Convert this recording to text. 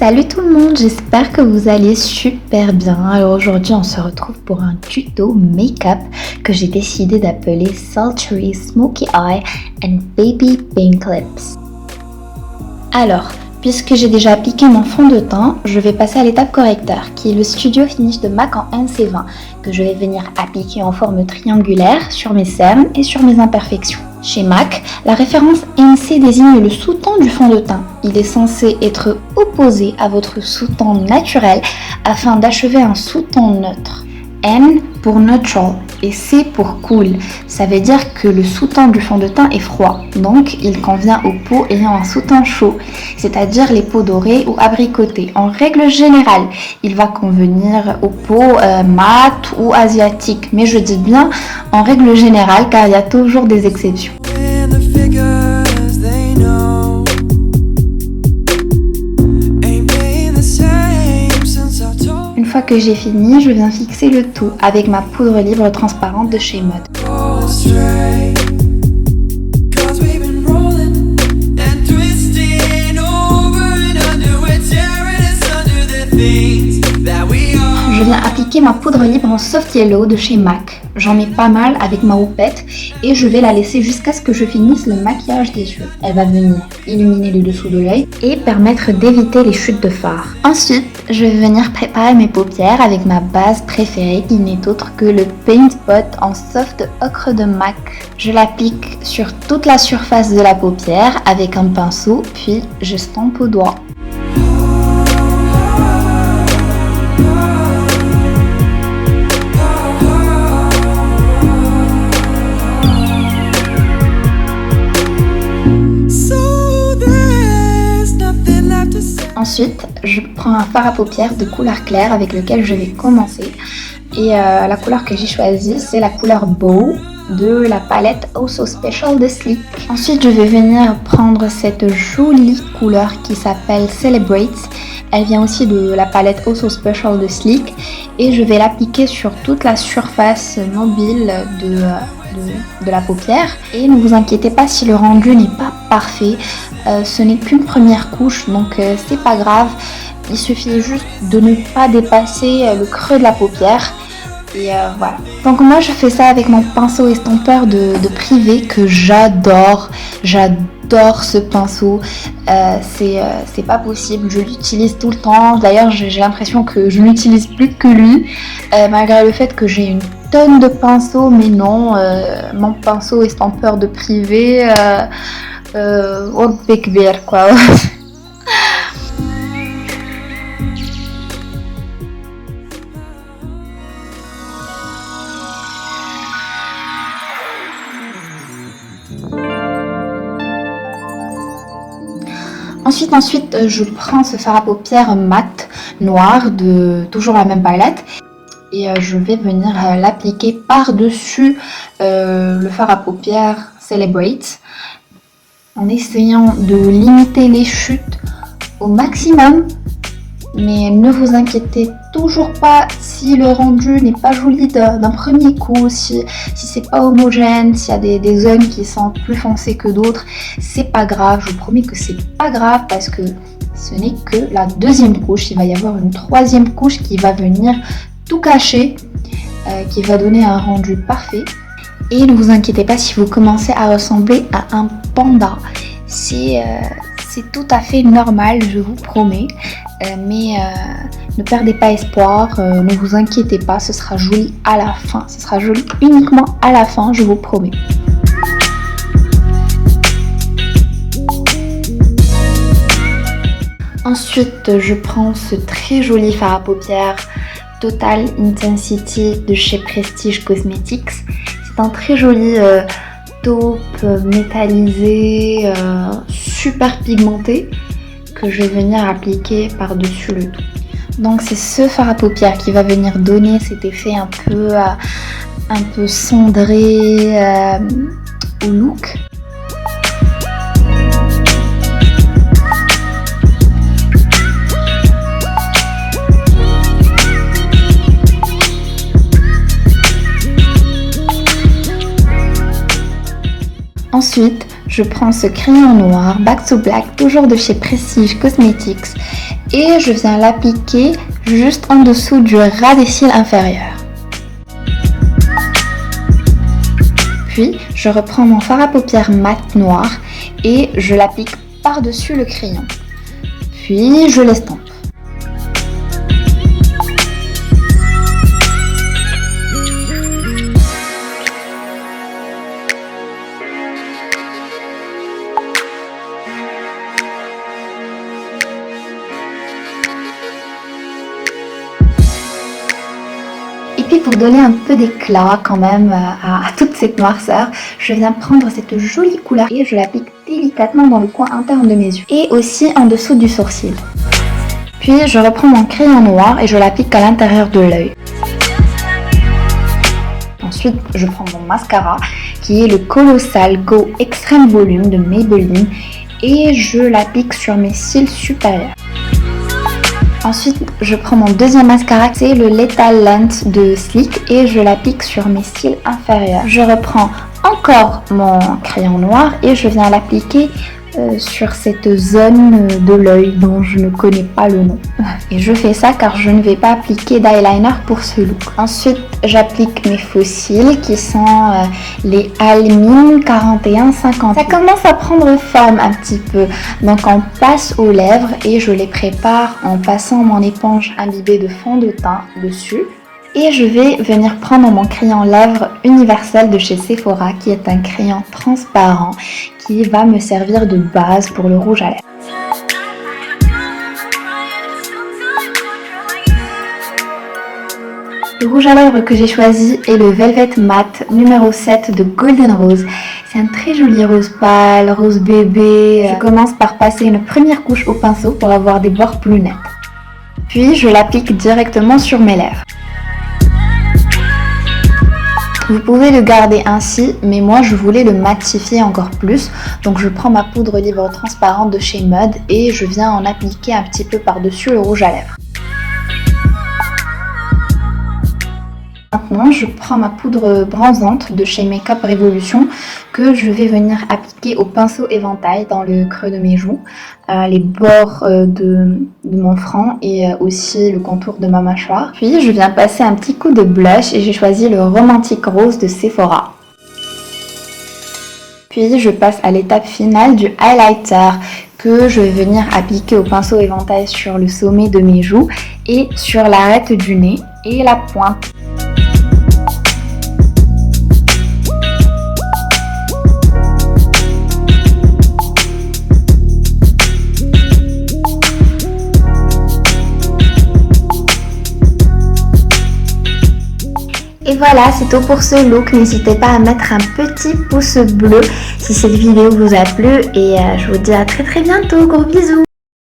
Salut tout le monde, j'espère que vous allez super bien. Alors aujourd'hui on se retrouve pour un tuto make-up que j'ai décidé d'appeler Sultry Smoky Eye and Baby Pink Lips. Alors, puisque j'ai déjà appliqué mon fond de teint, je vais passer à l'étape correcteur qui est le Studio Finish de MAC en NC20 que je vais venir appliquer en forme triangulaire sur mes cernes et sur mes imperfections. Chez MAC, la référence NC désigne le sous-ton du fond de teint. Il est censé être opposé à votre sous-ton naturel afin d'achever un sous-ton neutre. N pour neutral et C pour cool. Ça veut dire que le sous-ton du fond de teint est froid, donc il convient aux peaux ayant un sous-ton chaud, c'est-à-dire les peaux dorées ou abricotées. En règle générale, il va convenir aux peaux mates ou asiatiques, mais je dis bien en règle générale car il y a toujours des exceptions. Une fois que j'ai fini, je viens fixer le tout avec ma poudre libre transparente de chez Mud. Je viens appliquer ma poudre libre en soft yellow de chez MAC. J'en mets pas mal avec ma houppette et je vais la laisser jusqu'à ce que je finisse le maquillage des yeux. Elle va venir illuminer le dessous de l'œil et permettre d'éviter les chutes de fard. Ensuite, je vais venir préparer mes paupières avec ma base préférée qui n'est autre que le Paint Pot en soft ocre de MAC. Je l'applique sur toute la surface de la paupière avec un pinceau, puis je stampe au doigt. Ensuite, je prends un fard à paupières de couleur claire avec lequel je vais commencer. Et la couleur que j'ai choisie, c'est la couleur Bow de la palette Oh So Special de Sleek. Ensuite, je vais venir prendre cette jolie couleur qui s'appelle Celebrate. Elle vient aussi de la palette Oh So Special de Sleek. Et je vais l'appliquer sur toute la surface mobile de la paupière. Et ne vous inquiétez pas si le rendu n'est pas parfait. Ce n'est qu'une première couche, donc c'est pas grave. Il suffit juste de ne pas dépasser le creux de la paupière. Et voilà. Donc moi je fais ça avec mon pinceau estompeur de Privé que j'adore. J'adore ce pinceau. C'est pas possible. Je l'utilise tout le temps. D'ailleurs j'ai l'impression que je n'utilise plus que lui. Malgré le fait que j'ai une tonne de pinceaux. Mais non, mon pinceau estompeur de Privé... quoi. Ensuite, je prends ce fard à paupières mat noir de toujours la même palette et je vais venir l'appliquer par-dessus le fard à paupières Celebrate, en essayant de limiter les chutes au maximum. Mais ne vous inquiétez toujours pas si le rendu n'est pas joli d'un premier coup, si c'est pas homogène, s'il y a des zones qui sont plus foncées que d'autres, c'est pas grave. Je vous promets que c'est pas grave parce que ce n'est que la deuxième couche. Il va y avoir une troisième couche qui va venir tout cacher, qui va donner un rendu parfait. Et ne vous inquiétez pas si vous commencez à ressembler à un panda. C'est tout à fait normal, je vous promets. Mais ne perdez pas espoir, ne vous inquiétez pas, ce sera joli à la fin. Ce sera joli uniquement à la fin, je vous promets. Ensuite, je prends ce très joli fard à paupières Total Intensity de chez Prestige Cosmetics. C'est un très joli taupe métallisé, super pigmenté que je vais venir appliquer par-dessus le tout. Donc c'est ce fard à paupières qui va venir donner cet effet un peu cendré au look. Ensuite, je prends ce crayon noir Back to Black, toujours de chez Prestige Cosmetics, et je viens l'appliquer juste en dessous du ras des cils inférieurs. Puis je reprends mon fard à paupières mat noir et je l'applique par-dessus le crayon. Puis je l'estompe. Et puis pour donner un peu d'éclat quand même à toute cette noirceur, je viens prendre cette jolie couleur et je l'applique délicatement dans le coin interne de mes yeux et aussi en dessous du sourcil. Puis je reprends mon crayon noir et je l'applique à l'intérieur de l'œil. Ensuite, je prends mon mascara qui est le Colossal Go Extreme Volume de Maybelline et je l'applique sur mes cils supérieurs. Ensuite, je prends mon deuxième mascara, c'est le Lethal Lens de Sleek et je l'applique sur mes cils inférieurs. Je reprends encore mon crayon noir et je viens l'appliquer sur cette zone de l'œil dont je ne connais pas le nom. Et je fais ça car je ne vais pas appliquer d'eyeliner pour ce look. Ensuite, j'applique mes faux cils qui sont les Almin 4150. Ça commence à prendre forme un petit peu. Donc on passe aux lèvres et je les prépare en passant mon éponge imbibée de fond de teint dessus. Et je vais venir prendre mon crayon lèvres universel de chez Sephora qui est un crayon transparent qui va me servir de base pour le rouge à lèvres. Le rouge à lèvres que j'ai choisi est le Velvet Matte numéro 7 de Golden Rose. C'est un très joli rose pâle, rose bébé. Je commence par passer une première couche au pinceau pour avoir des bords plus nets. Puis je l'applique directement sur mes lèvres. Vous pouvez le garder ainsi, mais moi je voulais le matifier encore plus. Donc je prends ma poudre libre transparente de chez Mud et je viens en appliquer un petit peu par-dessus le rouge à lèvres. Maintenant, je prends ma poudre bronzante de chez Makeup Revolution que je vais venir appliquer au pinceau éventail dans le creux de mes joues, les bords de mon front et aussi le contour de ma mâchoire. Puis je viens passer un petit coup de blush et j'ai choisi le Romantic Rose de Sephora. Puis je passe à l'étape finale du highlighter que je vais venir appliquer au pinceau éventail sur le sommet de mes joues et sur l'arête du nez et la pointe. Et voilà, c'est tout pour ce look. N'hésitez pas à mettre un petit pouce bleu si cette vidéo vous a plu et je vous dis à très bientôt. Gros bisous!